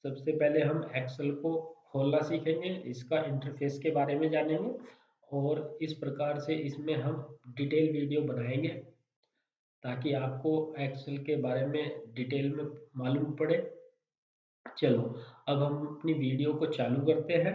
सबसे पहले हम एक्सेल को खोलना सीखेंगे, इसका इंटरफेस के बारे में जानेंगे और इस प्रकार से इसमें हम डिटेल वीडियो बनाएंगे ताकि आपको एक्सेल के बारे में डिटेल में मालूम पड़े। चलो, अब हम अपनी वीडियो को चालू करते हैं।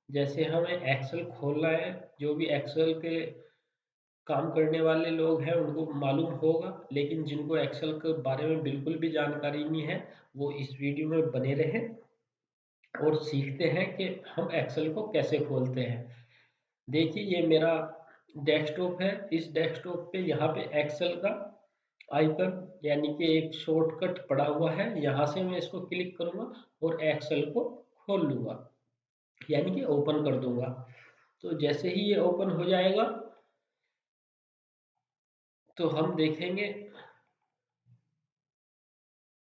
जैसे हमें एक्सेल खोलना है, जो भी एक्सेल के काम करने वाले लोग हैं उनको मालूम होगा, लेकिन जिनको एक्सेल के बारे में बिल्कुल भी जानकारी नहीं है, वो इस वीडियो में बने रहें और सीखते हैं कि हम एक्सेल को कैसे खोलते हैं। देखिए, ये मेरा डेस्कटॉप है। इस डेस्कटॉप पे यहाँ पे एक्सेल का आइकन यानी कि एक शॉर्टकट पड़ा हुआ है। यहाँ से मैं इसको क्लिक करूँगा और एक्सेल को खोल लूँगा, यानी कि ओपन कर दूंगा। तो जैसे ही ये ओपन हो जाएगा तो हम देखेंगे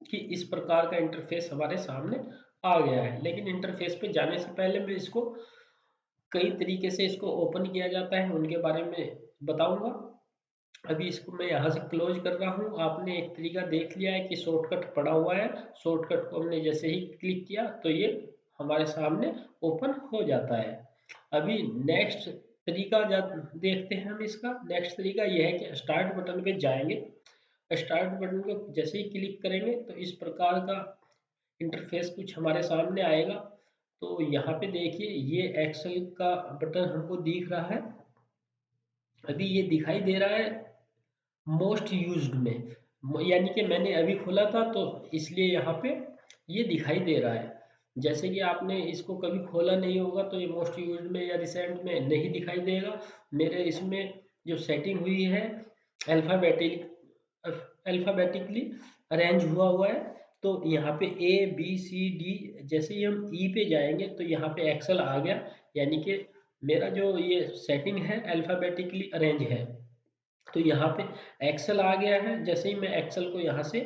कि इस प्रकार का इंटरफेस हमारे सामने आ गया है। लेकिन इंटरफेस पे जाने से पहले मैं इसको कई तरीके से इसको ओपन किया जाता है उनके बारे में बताऊंगा। अभी इसको मैं यहाँ से क्लोज कर रहा हूँ। आपने एक तरीका देख लिया है कि शॉर्टकट पड़ा हुआ है। शॉर्टकट को हमने जैसे ही क्लिक किया तो ये हमारे सामने ओपन हो जाता है। अभी नेक्स्ट तरीका देखते हैं हम। इसका नेक्स्ट तरीका ये है कि स्टार्ट बटन पे जाएंगे। स्टार्ट बटन को जैसे ही क्लिक करेंगे तो इस प्रकार का इंटरफेस कुछ हमारे सामने आएगा। तो यहाँ पे देखिए, ये एक्सेल का बटन हमको दिख रहा है। अभी ये दिखाई दे रहा है मोस्ट यूज्ड में, यानी कि मैंने अभी खोला था तो इसलिए यहाँ पे ये दिखाई दे रहा है। जैसे कि आपने इसको कभी खोला नहीं होगा तो ये मोस्ट यूज्ड में या रिसेंट में नहीं दिखाई देगा। मेरे इसमें जो सेटिंग हुई है अल्फ़ाबेटिकली अरेंज हुआ है। तो यहाँ पे ABCD, जैसे ही हम ई पे जाएंगे तो यहाँ पे एक्सेल आ गया, यानी कि मेरा जो ये सेटिंग है अल्फ़ाबेटिकली अरेंज है। तो यहाँ पे एक्सेल आ गया है। जैसे ही मैं एक्सेल को यहाँ से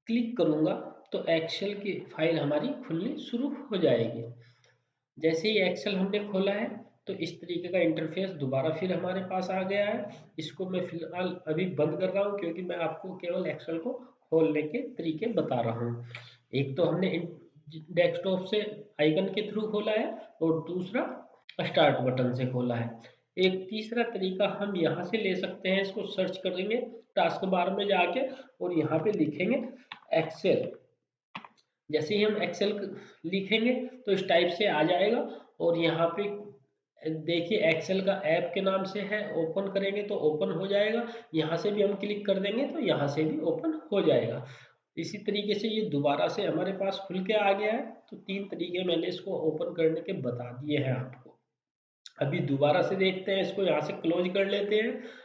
क्लिक करूँगा तो एक्सेल की फाइल हमारी खुलनी शुरू हो जाएगी। जैसे ही एक्सेल हमने खोला है तो इस तरीके का इंटरफेस दोबारा फिर हमारे पास आ गया है। इसको मैं फिलहाल अभी बंद कर रहा हूँ क्योंकि मैं आपको केवल एक्सेल को खोलने के तरीके बता रहा हूँ। एक तो हमने डेस्कटॉप से आइकन के थ्रू खोला है और दूसरा स्टार्ट बटन से खोला है। एक तीसरा तरीका हम यहाँ से ले सकते हैं। इसको सर्च करेंगे टास्क बार में जाके और यहाँ पे लिखेंगे एक्सेल। जैसे ही हम एक्सेल लिखेंगे तो इस टाइप से आ जाएगा। और यहाँ पे देखिए, एक्सेल का ऐप के नाम से है। ओपन करेंगे तो ओपन हो जाएगा। यहाँ से भी हम क्लिक कर देंगे तो यहाँ से भी ओपन हो जाएगा। इसी तरीके से ये दोबारा से हमारे पास खुल के आ गया है। तो 3 तरीके मैंने इसको ओपन करने के बता दिए हैं आपको। अभी दोबारा से देखते हैं, इसको यहाँ से क्लोज कर लेते हैं।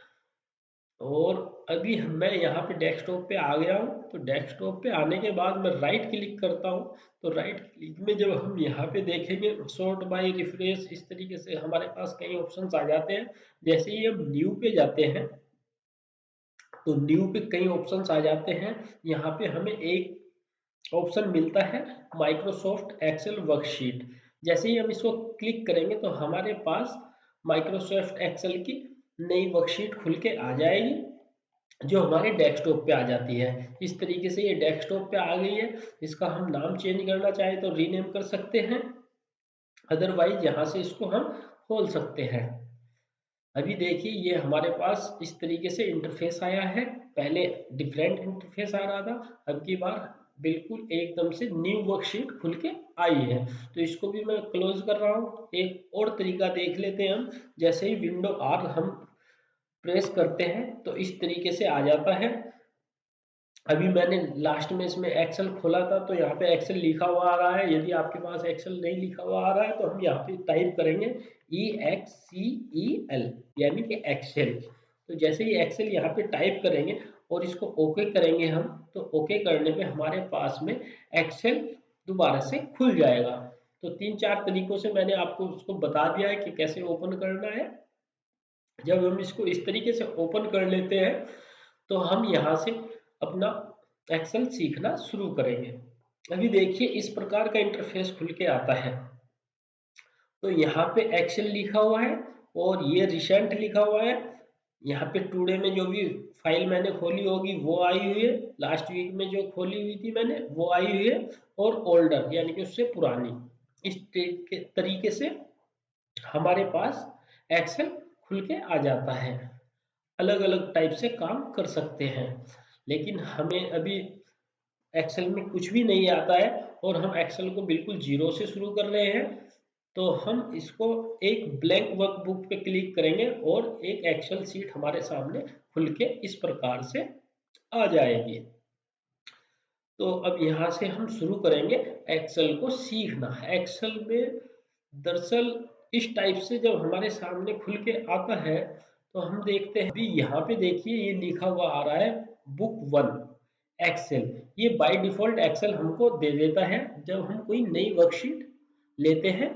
और अभी मैं यहाँ पे डेस्कटॉप पे आ गया हूँ। तो डेस्कटॉप पे आने के बाद मैं राइट क्लिक करता हूँ। तो राइट क्लिक में जब हम यहाँ पे देखेंगे सॉर्ट बाय रिफ्रेश, इस तरीके से हमारे पास कई ऑप्शंस आ जाते हैं। जैसे ही हम न्यू पे जाते हैं तो न्यू पे कई ऑप्शंस आ जाते हैं। यहाँ पे हमें एक ऑप्शन मिलता है माइक्रोसॉफ्ट एक्सेल वर्कशीट। जैसे ही हम इसको क्लिक करेंगे तो हमारे पास माइक्रोसॉफ्ट एक्सेल की नई वर्कशीट खुल के आ जाएगी, जो हमारे डेस्कटॉप पे आ जाती है। इस तरीके से ये डेस्कटॉप पे आ गई है। इसका हम नाम चेंज करना चाहे तो रीनेम कर सकते हैं, अदरवाइज यहाँ से इसको हम खोल सकते हैं। अभी देखिए, ये हमारे पास इस तरीके से इंटरफेस आया है। पहले डिफरेंट इंटरफेस आ रहा था, अब की बार बिल्कुल एकदम से न्यू वर्कशीट खुल के आई है। तो इसको भी मैं क्लोज कर रहा हूँ। एक और तरीका देख लेते हैं हम। जैसे ही विंडो आर हम प्रेस करते हैं तो इस तरीके से आ जाता है। अभी मैंने लास्ट में इसमें एक्सेल खोला था तो यहाँ पे एक्सेल लिखा हुआ आ रहा है। यदि आपके पास एक्सेल नहीं लिखा हुआ आ रहा है तो हम यहाँ पे टाइप करेंगे EXCEL, यानी कि एक्सेल। तो जैसे ही एक्सेल यहाँ पे टाइप करेंगे और इसको ओके करेंगे हम, तो ओके करने पे हमारे पास में एक्सेल दोबारा से खुल जाएगा। तो 3-4 तरीकों से मैंने आपको उसको बता दिया है कि कैसे ओपन करना है। जब हम इसको इस तरीके से ओपन कर लेते हैं तो हम यहाँ से अपना एक्सेल सीखना शुरू करेंगे। अभी देखिए, इस प्रकार का इंटरफेस खुल के आता है। तो यहाँ पे एक्सेल लिखा हुआ है और ये रिसेंट लिखा हुआ है। यहाँ पे टुडे में जो भी फाइल मैंने खोली होगी वो आई हुई है, लास्ट वीक में जो खोली हुई थी मैंने वो आई हुई है, और ओल्डर यानी कि उससे पुरानी। इस तरीके से हमारे पास एक्सेल खुल के आ जाता है। अलग अलग टाइप से काम कर सकते हैं, लेकिन हमें अभी एक्सेल में कुछ भी नहीं आता है और हम एक्सेल को बिल्कुल जीरो से शुरू कर रहे हैं। तो हम इसको एक ब्लैंक वर्कबुक पे क्लिक करेंगे और एक एक्सेल सीट हमारे सामने खुल के इस प्रकार से आ जाएगी। तो अब यहाँ से हम शुरू करेंगे एक्सेल को सीखना। एक्सेल में दरअसल इस टाइप से जब हमारे सामने खुल के आता है तो हम देखते हैं, अभी यहाँ पे देखिए ये लिखा हुआ आ रहा है बुक 1 एक्सेल। ये बाय डिफॉल्ट एक्सेल हमको दे देता है जब हम कोई नई वर्कशीट लेते हैं।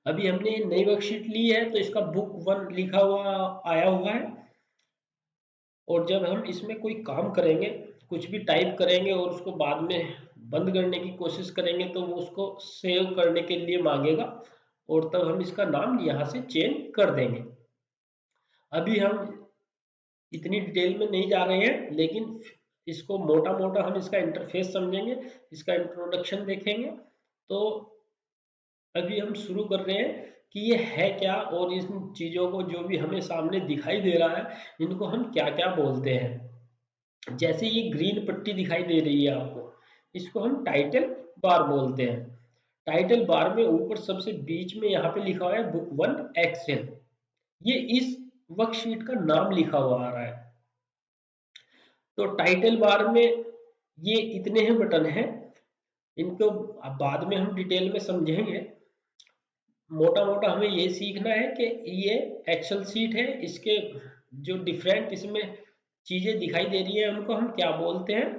अभी हमने नई वर्कशीट ली है तो इसका बुक 1 लिखा हुआ आया हुआ है, और जब हम इसमें कोई काम करेंगे, कुछ भी टाइप करेंगे और उसको बाद में बंद करने की कोशिश करेंगे तो वो उसको सेव करने के लिए मांगेगा, और तब हम इसका नाम यहाँ से चेंज कर देंगे। अभी हम इतनी डिटेल में नहीं जा रहे हैं, लेकिन इसको मोटा मोटा हम इसका इंटरफेस समझेंगे, इसका इंट्रोडक्शन देखेंगे। तो अभी हम शुरू कर रहे हैं कि ये है क्या, और इन चीज़ों को जो भी हमें सामने दिखाई दे रहा है इनको हम क्या क्या बोलते हैं। जैसे ये ग्रीन पट्टी दिखाई दे रही है आपको, इसको हम टाइटल बार बोलते हैं। टाइटल बार में ऊपर सबसे बीच में यहाँ पे लिखा हुआ है बुक 1 एक्सेल। ये इस वर्कशीट का नाम लिखा हुआ आ रहा है। तो टाइटल बार में ये इतने ही बटन हैं, इनको बाद में हम डिटेल में समझेंगे। मोटा मोटा हमें ये सीखना है कि ये एक्सेल सीट है, इसके जो डिफरेंट इसमें चीजें दिखाई दे रही है उनको हम क्या बोलते हैं।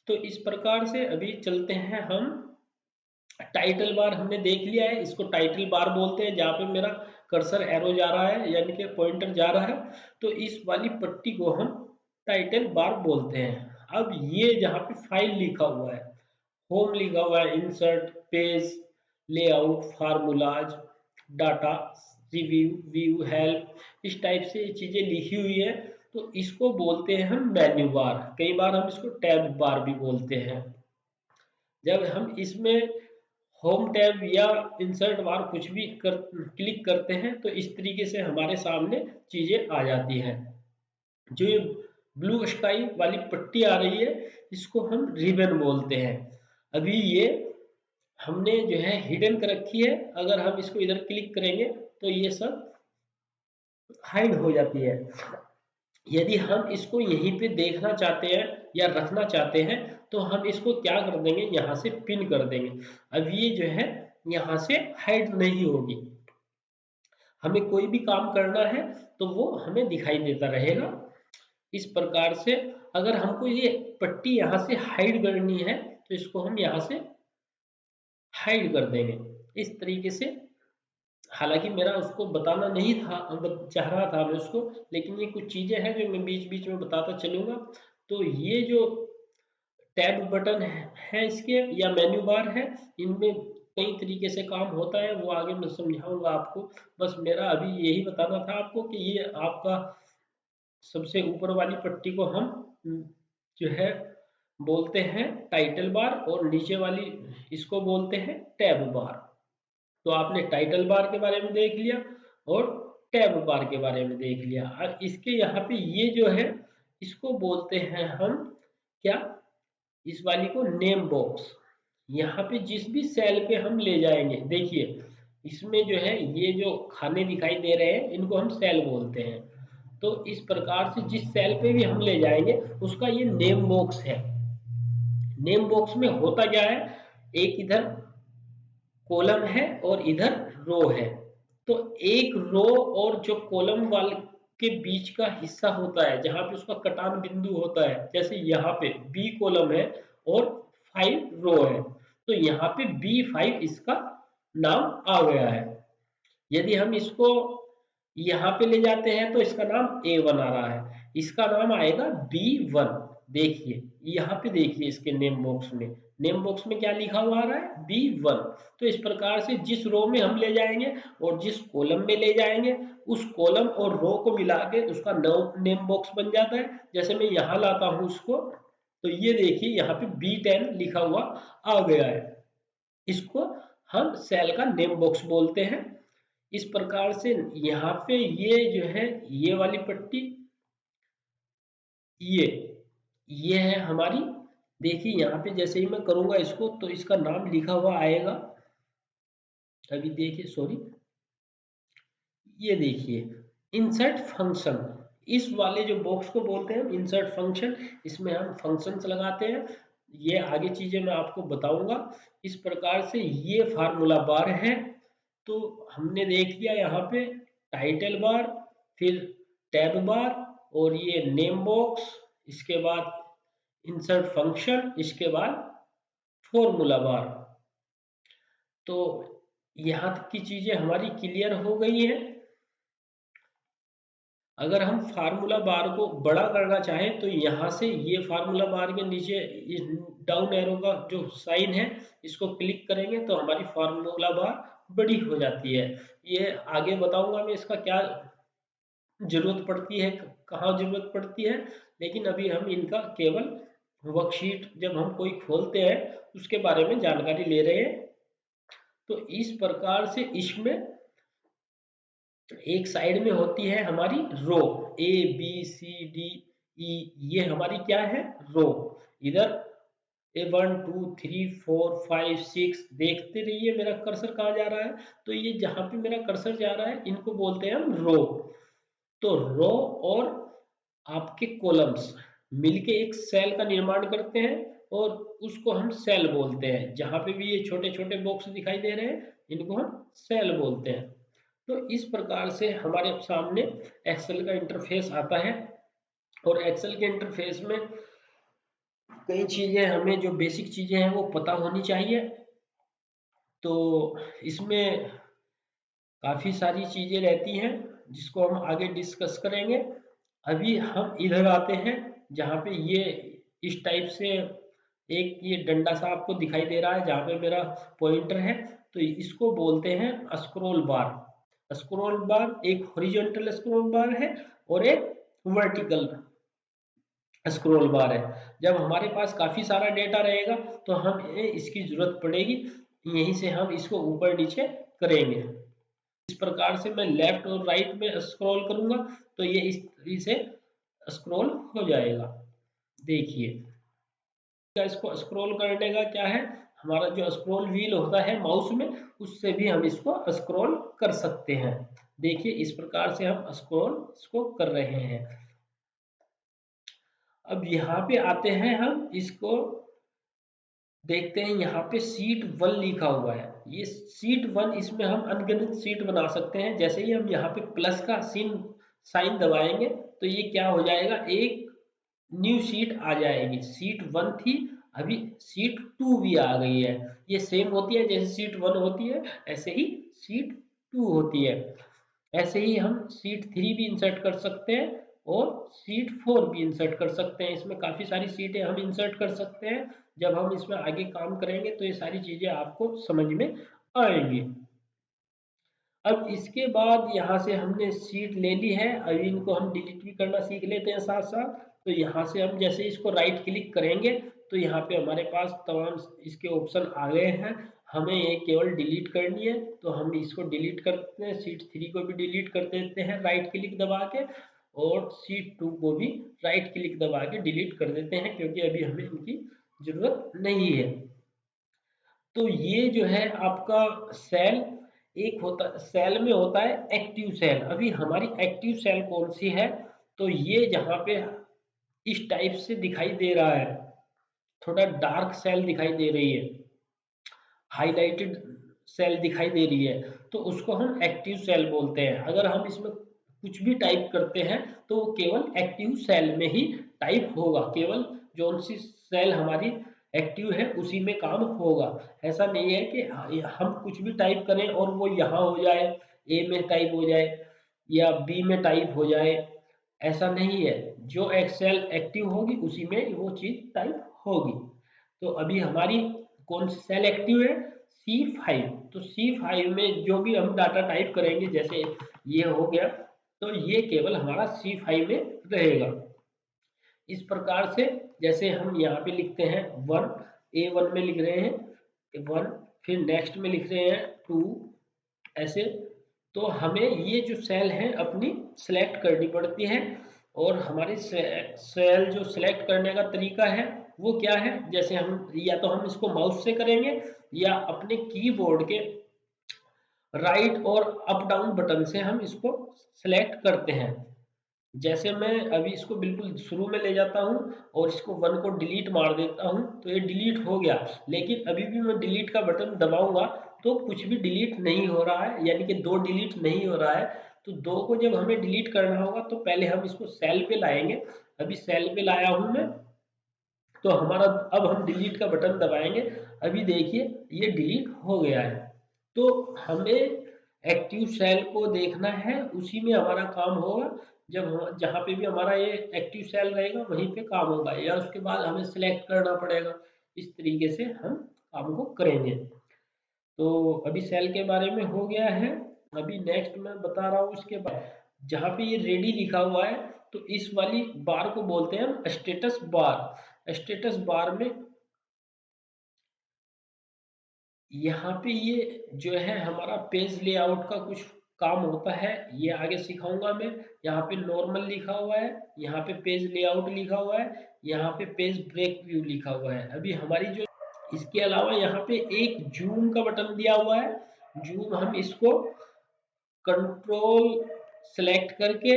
तो इस प्रकार से अभी चलते हैं हम। टाइटल बार हमने देख लिया है, इसको टाइटल बार बोलते हैं, जहाँ पे मेरा कर्सर एरो जा रहा है यानी कि पॉइंटर जा रहा है, तो इस वाली पट्टी को हम टाइटल बार बोलते हैं। अब ये जहाँ पे फाइल लिखा हुआ है, होम लिखा हुआ है, insert, page, layout, formulas, data, review, view, help, इस टाइप से ये चीजें लिखी हुई है। तो इसको बोलते हैं हम मेन्यू बार, कई बार हम इसको टैब बार भी बोलते हैं। जब हम इसमें होम टैब या इंसर्ट बार कुछ भी क्लिक करते हैं तो इस तरीके से हमारे सामने चीजें आ जाती हैं। जो ये ब्लू स्काई वाली पट्टी आ रही है इसको हम रिबन बोलते हैं। अभी ये हमने जो है हिडन कर रखी है, अगर हम इसको इधर क्लिक करेंगे तो ये सब हाइड हो जाती है। यदि हम इसको यहीं पे देखना चाहते हैं या रखना चाहते हैं तो हम इसको क्या कर देंगे, यहाँ से पिन कर देंगे। अब ये जो है यहाँ से हाइड नहीं होगी। हमें कोई भी काम करना है तो वो हमें दिखाई देता रहेगा। इस प्रकार से अगर हमको ये पट्टी यहाँ से हाइड करनी है तो इसको हम यहाँ से हाइड कर देंगे इस तरीके से। हालांकि मेरा उसको बताना नहीं था, चाह रहा था मैं उसको, लेकिन ये कुछ चीजें हैं जो मैं बीच बीच में बताता चलूंगा। तो ये जो टैब बटन है इसके या मेन्यू बार है, इनमें कई तरीके से काम होता है, वो आगे मैं समझाऊंगा आपको। बस मेरा अभी यही बताना था आपको कि ये आपका सबसे ऊपर वाली पट्टी को हम जो है बोलते हैं टाइटल बार, और नीचे वाली इसको बोलते हैं टैब बार। तो आपने टाइटल बार के बारे में देख लिया और टैब बार के बारे में देख लिया। और इसके यहाँ पे ये जो है इसको बोलते हैं हम क्या, इस वाली को नेम बॉक्स। यहाँ पे जिस भी सेल पे हम ले जाएंगे, देखिए इसमें जो है ये जो खाने दिखाई दे रहे हैं इनको हम सेल बोलते हैं। तो इस प्रकार से जिस सेल पे भी हम ले जाएंगे उसका ये नेम बॉक्स है। नेम बॉक्स में होता क्या है, एक इधर कॉलम है और इधर रो है। तो एक रो और जो कॉलम वाले के बीच का हिस्सा होता है जहां पे उसका कटान बिंदु होता है, जैसे यहाँ पे बी कॉलम है और 5 रो है, तो यहाँ पे B5 इसका नाम आ गया है। यदि हम इसको यहाँ पे ले जाते हैं तो इसका नाम A1 आ रहा है, इसका नाम आएगा B1। देखिए यहाँ पे देखिए इसके नेम बॉक्स में क्या लिखा हुआ आ रहा है B1। तो इस प्रकार से जिस रो में हम ले जाएंगे और जिस कॉलम में ले जाएंगे उस कॉलम और रो को मिला के उसका नेम बॉक्स बन जाता है। जैसे मैं यहाँ लाता हूँ उसको, तो ये देखिए यहाँ पे B10 लिखा हुआ आ गया है। इसको हम सेल का नेम बॉक्स बोलते हैं। इस प्रकार से यहाँ पे ये जो है ये वाली पट्टी, ये है हमारी। देखिए यहाँ पे जैसे ही मैं करूंगा इसको तो इसका नाम लिखा हुआ आएगा। अभी देखिए सॉरी, ये देखिए इंसर्ट फंक्शन, इस वाले जो बॉक्स को बोलते हैं इंसर्ट फंक्शन। इसमें हम फंक्शंस लगाते हैं। ये आगे चीजें मैं आपको बताऊंगा। इस प्रकार से ये फार्मूला बार है। तो हमने देख लिया यहाँ पे टाइटल बार, फिर टैब बार, और ये नेम बॉक्स, इसके बाद इंसर्ट फंक्शन, इसके बाद फॉर्मूला बार। तो यहाँ तक की चीजें हमारी क्लियर हो गई हैं। अगर हम फार्मूला बार को बड़ा करना चाहें तो यहाँ से ये फार्मूला बार के नीचे डाउन एरो का जो साइन है इसको क्लिक करेंगे तो हमारी फार्मूला बार बड़ी हो जाती है। ये आगे बताऊंगा मैं इसका क्या जरूरत पड़ती है, कहाँ जरूरत पड़ती है। लेकिन अभी हम इनका केवल वर्कशीट जब हम कोई खोलते हैं उसके बारे में जानकारी ले रहे हैं। तो इस प्रकार से इसमें एक साइड में होती है हमारी रो, A B C D E, ये हमारी क्या है रो। इधर A1 2 3 4 5 6 देखते रहिए मेरा कर्सर कहाँ जा रहा है। तो ये जहां पे मेरा कर्सर जा रहा है इनको बोलते हैं हम रो। तो रो और आपके कॉलम्स मिलके एक सेल का निर्माण करते हैं और उसको हम सेल बोलते हैं। जहां पे भी ये छोटे छोटे बॉक्स दिखाई दे रहे हैं इनको हम सेल बोलते हैं। तो इस प्रकार से हमारे सामने एक्सेल का इंटरफेस आता है। और एक्सेल के इंटरफेस में कई चीजें हमें जो बेसिक चीजें हैं वो पता होनी चाहिए। तो इसमें काफी सारी चीजें रहती हैं जिसको हम आगे डिस्कस करेंगे। अभी हम इधर आते हैं जहाँ पे ये इस टाइप से एक ये डंडा सा आपको दिखाई दे रहा है जहाँ पे मेरा पॉइंटर है। तो इसको बोलते हैं स्क्रॉल बार। स्क्रॉल बार एक हॉरिजॉन्टल स्क्रॉल बार है और एक वर्टिकल स्क्रॉल बार है। जब हमारे पास काफी सारा डेटा रहेगा तो हमें इसकी जरूरत पड़ेगी, यहीं से हम इसको ऊपर नीचे करेंगे। इस प्रकार से मैं लेफ्ट और राइट में स्क्रॉल करूंगा तो ये इस तरीके से स्क्रॉल हो जाएगा। देखिए इसको स्क्रॉल करने का क्या है, हमारा जो स्क्रॉल व्हील होता है माउस में उससे भी हम इसको स्क्रॉल कर सकते हैं। देखिए इस प्रकार से हम स्क्रॉल इसको कर रहे हैं। अब यहाँ पे आते हैं हम इसको देखते हैं। यहाँ पे सीट 1 लिखा हुआ है। ये सीट 1, इसमें हम अनगिनत सीट बना सकते हैं। जैसे ही हम यहाँ पे प्लस का साइन दबाएंगे तो ये क्या हो जाएगा, एक न्यू सीट आ जाएगी। सीट 1 थी, अभी सीट 2 भी आ गई है। ये सेम होती है जैसे सीट 1 होती है ऐसे ही सीट 2 होती है। ऐसे ही हम सीट 3 भी इंसर्ट कर सकते हैं और सीट 4 भी इंसर्ट कर सकते हैं। इसमें काफी सारी सीटें हम इंसर्ट कर सकते हैं। जब हम इसमें आगे काम करेंगे तो ये सारी चीजें आपको समझ में आएंगी। अब इसके बाद यहाँ से हमने सीट ले ली है, अब इनको हम डिलीट भी करना सीख लेते हैं साथ साथ। तो यहाँ से हम जैसे इसको राइट क्लिक करेंगे तो यहाँ पे हमारे पास तमाम इसके ऑप्शन आ गए हैं। हमें ये केवल डिलीट करनी है तो हम इसको डिलीट करते हैं। सीट 3 को भी डिलीट कर देते हैं राइट क्लिक दबा के, और सीट 2 को भी राइट क्लिक दबा के डिलीट कर देते हैं क्योंकि अभी हमें इनकी जरूरत नहीं है। तो ये जो है आपका सेल, एक होता सेल में होता है एक्टिव सेल। अभी हमारी एक्टिव सेल कौन सी है, तो ये जहाँ पे इस टाइप से दिखाई दे रहा है, थोड़ा डार्क सेल दिखाई दे रही है, हाईलाइटेड सेल दिखाई दे रही है, तो उसको हम एक्टिव सेल बोलते हैं। अगर हम इसमें कुछ भी टाइप करते हैं तो वो केवल एक्टिव सेल में ही टाइप होगा। केवल जो सी सेल हमारी एक्टिव है उसी में काम होगा। ऐसा नहीं है कि हम कुछ भी टाइप करें और वो यहाँ हो जाए, ए में टाइप हो जाए या बी में टाइप हो जाए, ऐसा नहीं है। जो एक्सेल एक्टिव होगी उसी में वो चीज टाइप होगी। तो अभी हमारी कौन सी सेल एक्टिव है, C5। तो C5 में जो भी हम डाटा टाइप करेंगे, जैसे ये हो गया, तो ये केवल हमारा C5 में रहेगा। इस प्रकार से जैसे हम यहाँ पे लिखते हैं 1, A1 में लिख रहे हैं 1, फिर नेक्स्ट में लिख रहे हैं 2, ऐसे। तो हमें ये जो सेल है अपनी सिलेक्ट करनी पड़ती है। और हमारी सेल जो सिलेक्ट करने का तरीका है वो क्या है, जैसे हम या तो हम इसको माउस से करेंगे या अपने कीबोर्ड के राइट और अप डाउन बटन से हम इसको सिलेक्ट करते हैं। जैसे मैं अभी इसको बिल्कुल शुरू में ले जाता हूँ और इसको 1 को डिलीट मार देता हूँ तो ये डिलीट हो गया, लेकिन अभी भी मैं डिलीट का बटन दबाऊंगा तो कुछ भी डिलीट नहीं हो रहा है, यानी कि 2 डिलीट नहीं हो रहा है। तो 2 को जब हमें डिलीट करना होगा तो पहले हम इसको सेल पे लाएंगे। अभी सेल पे लाया हूँ मैं, तो हमारा अब हम डिलीट का बटन दबाएंगे। अभी देखिए ये डिलीट हो गया है। तो हमें एक्टिव सेल को देखना है, उसी में हमारा काम होगा। जब हम जहाँ पे भी हमारा ये एक्टिव सेल रहेगा वहीं पे काम होगा, या उसके बाद हमें सिलेक्ट करना पड़ेगा। इस तरीके से हम काम को करेंगे। तो अभी सेल के बारे में हो गया है। अभी नेक्स्ट मैं बता रहा हूँ उसके बाद, जहाँ पे ये रेडी लिखा हुआ है तो इस वाली बार को बोलते हैं हम स्टेटस बार। स्टेटस बार में यहाँ पे ये जो है हमारा पेज लेआउट का कुछ काम होता है, ये आगे सिखाऊंगा मैं। यहाँ पे नॉर्मल लिखा हुआ है, यहाँ पे पेज लेआउट लिखा हुआ है, यहाँ पे पेज ब्रेक व्यू लिखा हुआ है। अभी हमारी जो इसके अलावा यहाँ पे एक जूम का बटन दिया हुआ है। जूम हम इसको कंट्रोल सेलेक्ट करके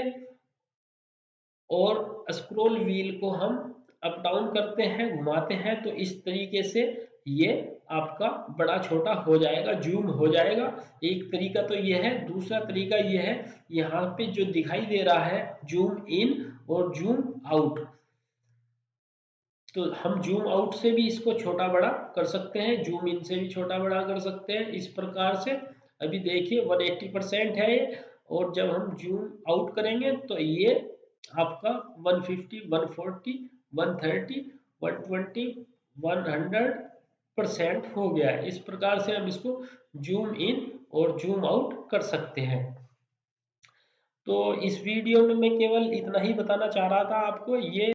और स्क्रॉल व्हील को हम अप डाउन करते हैं, घुमाते हैं, तो इस तरीके से ये आपका बड़ा छोटा हो जाएगा, जूम हो जाएगा। एक तरीका तो ये है। दूसरा तरीका ये है, यहाँ पे जो दिखाई दे रहा है जूम इन और जूम आउट, तो हम जूम आउट से भी इसको छोटा बड़ा कर सकते हैं, जूम इन से भी छोटा बड़ा कर सकते हैं, इस प्रकार से। अभी देखिए 180% है ये, और जब हम जूम आउट करेंगे तो ये आपका 150, 140, 130, 120, 100% हो गया है। इस प्रकार से हम इसको जूम इन और जूम आउट कर सकते हैं। तो इस वीडियो में मैं केवल इतना ही बताना चाह रहा था आपको। ये